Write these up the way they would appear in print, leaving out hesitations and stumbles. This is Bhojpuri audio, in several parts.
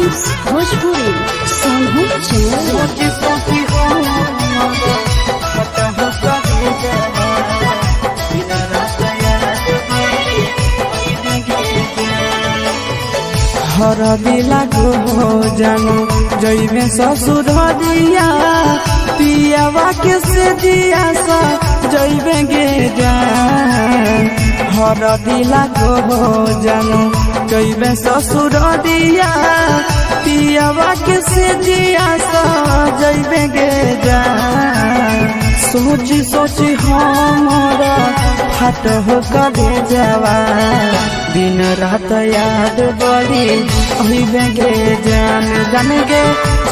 Films Bhojpuri Sonu channel. हर दिला को जानो जइबे ससुर दिया पियावा के से दिया सा जइबे गे जान। हर दिला को जानो जइबे ससुर दिया पियावा के से दिया सा जइबे गे जान। सोची सोची हमारा फाट हो कदे जावा दिन रात याद बड़ी अहिबे गे जान जान गे।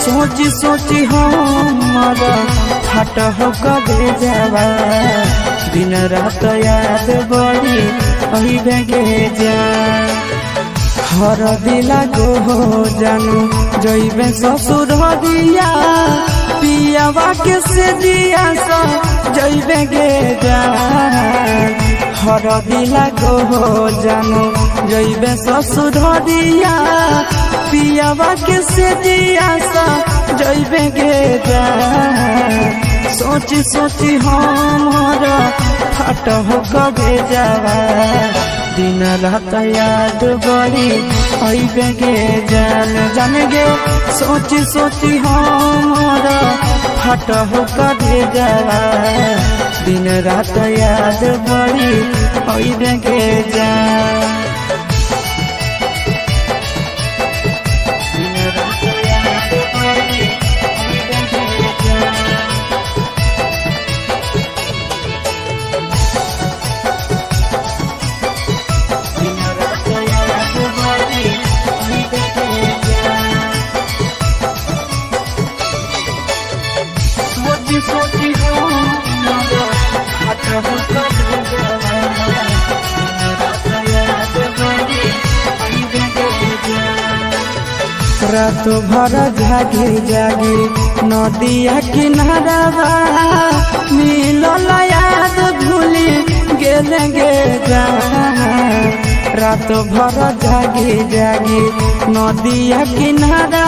सोची सोची हमारा फाट हो कदे जावा दिन रात याद बड़ी अहिबे गे जान। हर दिला को जानू जइबे ससुर दिया पियावा के से दिया सा जइबे गे जान। हर दिला को जानू जइबे ससुर दिया पियावा के से दिया सा जइबे गे जान। सोची सोची हमारा फट हो कबे जावा दिन रात याद बड़ी अइबे गे जान जान गे। सोची सोची हमारा फट हो कबे जावा दिन रात याद बड़ी अइबे गे जान। रात भर जागी जागी नदिया किनारा मिलल याद भूली गेले गे जान। रात भर जागी जागी नदिया किनारा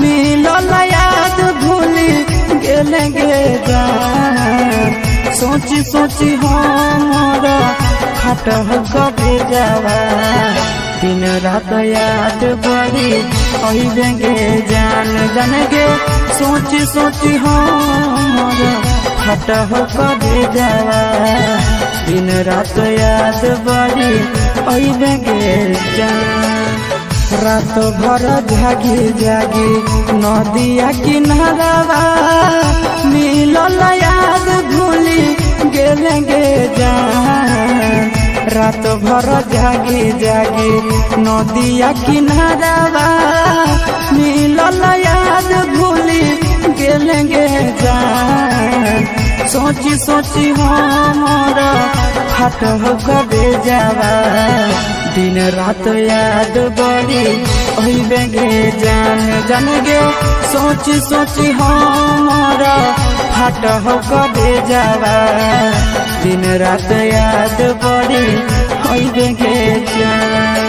मिलल याद भूली गेले गे जान। सोची सोची हमारा फट हो कबे जावा दिन रात याद बड़ी अइबे गे जान जान गे। सोची सोची हमारा फट हो कबे जावा दिन रात याद बड़ी अइबे गे जान। रात भर जागी जागी नदिया किनारा मिलल याद भूली गेले गे जान। रात भर जागी जागी नदिया किनारा मिलल याद भूली गेले गे जान। सोची सोची हमारा फट हो कबे जावा दिन रात याद बड़ी अइबे गे जान जान गे। सोची सोची हमारा फट हो कबे जावा दिन रात याद बड़ी अइबे गे जान।